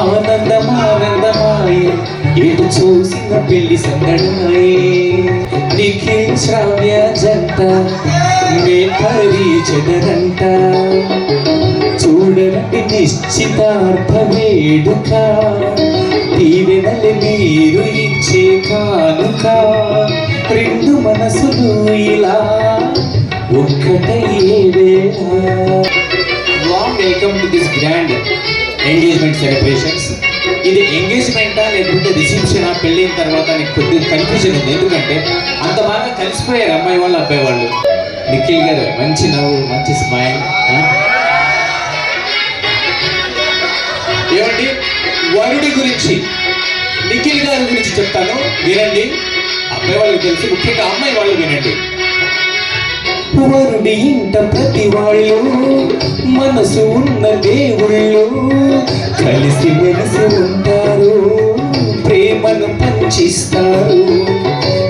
ఆనందమానందమాయే ఎటు చూసిన పెళ్లి సందడాయే నిఖిల్ శ్రావ్య జంట మేకరి చెదరంట చూడరండి నిశ్చితార్థ వేడుక దీవెనలు మీరు ఇచ్చే కానుక రెండు మనసులు ఇలా ఒక్కటయ్యే వేళ. Warm welcome to this grand engagement celebrations. ఇది ఎంగేజ్మెంటా లేకపోతే రిసెప్షనా పెళ్ళైన తర్వాత నీకు కొద్దిగా కన్ఫ్యూజన్ ఉంది. ఎందుకంటే అంత బాగా కలిసిపోయారు అమ్మాయి వాళ్ళు అబ్బాయి వాళ్ళు. నిఖిల్ గారు మంచి నవ్వు, మంచి స్మైల్. ఏమండి, వరుడి గురించి నిఖిల్ గారి గురించి చెప్తాను, వినండి. అబ్బాయి వాళ్ళకి తెలుసు, ముఖ్యంగా అమ్మాయి వాళ్ళు వినండి. వరుడి ఇంట ప్రతి వాళ్ళు మనసు ఉన్న దేవుళ్ళు కలిసి మెలిసి ఉంటారు, ప్రేమను పంచిస్తారు,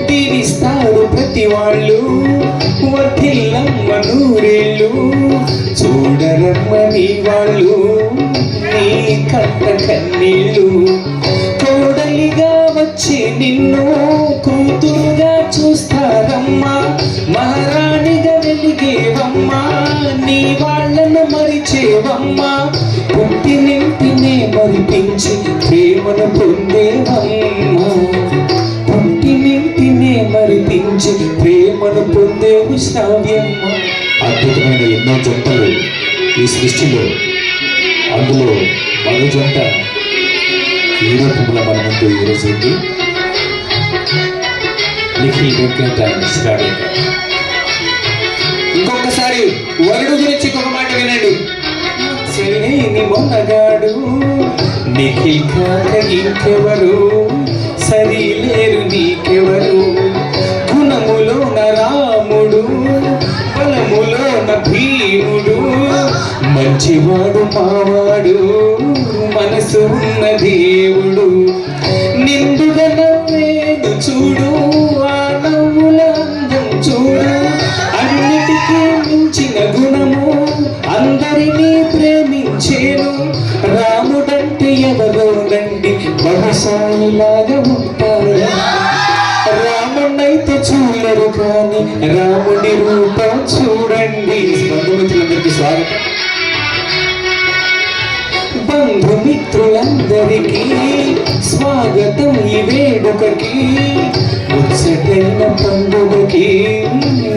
దీవిస్తారు ప్రతి వాళ్ళు వదిల్లమ్మ నూరేళ్ళు చూడరమ్మని వాళ్ళు నీ కట్ట కన్నీళ్ళు. కోడలిగా వచ్చి నిన్ను కూతురుగా చూస్తారమ్మా, మహారాణిగా వెలిగేవమ్మా, నీ వాళ్ళను మరిచేవమ్మా, పుట్టినింటినే మరిపించి ప్రేమను పొందేవమ్మా, పుట్టినింటినే మరిపించి ప్రేమను పొందేవు శ్రావ్యమ్మ. అద్భుతమైన ఎన్నో జంటలు ఈ సృష్టిలో, అందులో మరో జంట ఈ రూపంలో మన ముందు ఈరోజు ఉంది. నిఖిల్ వెంకట శ్రావ్య. ఇంకొకసారి వరుడు గురించి ఇంకొక మాట వినండి. చెల్లేని మొన్నగాడు నిఖిల్ కాక ఇంకెవరు, సరిలేరు నీకెవరు, గుణములోన రాముడు బలములోన భీముడు, మంచివాడు మావాడు మనసు ఉన్న దేవుడు, నిండుగా నవ్వేను చూడు, ఆ నవ్వుల అందం చూడు, అన్నిటికీ మించిన గుణము అందరినీ ప్రేమించేను, రాముడంటే ఎవరోనండి బహుశాలిలాగా ఉంటారు, రాముడైతే చూడరు కానీ రాముడి రూపం చూడండి. బంధుమిత్రులందరికీ స్వాగతం. బంధుమిత్రులందరికీ స్వాగతం ఈ వేడుకకి, ముచ్చటైన పండుగకి,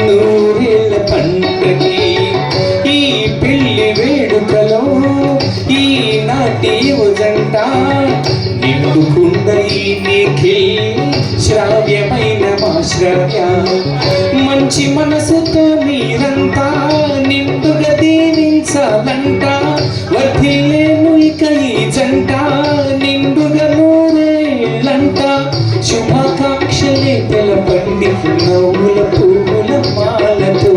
నూరేళ్ల పంటకి. ఈ పెళ్లి వేడుకలో ఈనాటి యువజంట నిండుకున్న ఈ నిఖిల్ శ్రావ్యమైన మా శ్రావ్య, మంచి మనసుతో మీరంతా నిండుగా దీవించాలంట, వర్ధిల్లేను ఇక ఈ జంట నిండుగా నూరేళ్ళంట, శుభాకాంక్షలే తెలపండి నవ్వుల పువ్వుల మాలతో.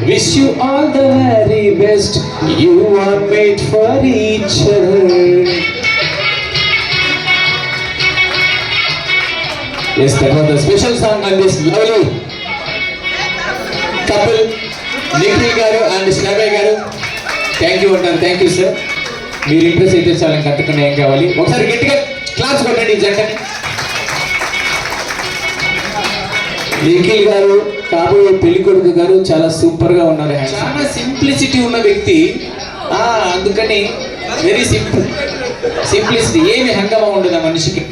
Wish you all the very best, you are made for each other. Yes, that was the special song on this lovely couple, Nikhil garu and Shravya garu. Thank you అంటారు. Thank you sir. మీరు impress అయితే చాలా కట్టుకుని ఏం కావాలి. ఒకసారి గట్టిగా class కొట్టండి ఈ జంటని. నిఖిల్ గారు కాబోయే పెళ్లి కొడుకు గారు చాలా సూపర్ గా ఉన్నారు. చాలా సింప్లిసిటీ ఉన్న వ్యక్తి, అందుకని వెరీ సింప్లిసిటీ, ఏమి హంగమా ఉండదు ఆ మనిషికి.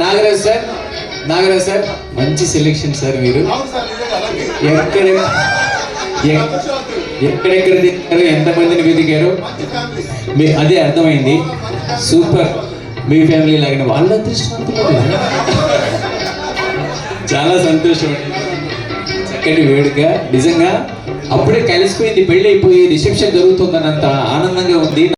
నాగరాజ్ సార్ మంచి సెలెక్షన్ సార్. మీరు ఎక్కడెక్కడ తిరిగారు, ఎంతమందిని వెతికారు, అదే అర్థమైంది. సూపర్. మీ ఫ్యామిలీ లాగిన వాళ్ళ అదృష్టవంతులు. చాలా సంతోషం అండి. చక్కటి వేడుక నిజంగా. అప్పుడే కలిసిపోయింది, పెళ్ళి అయిపోయి రిసెప్షన్ జరుగుతుందన్నంత ఆనందంగా ఉంది.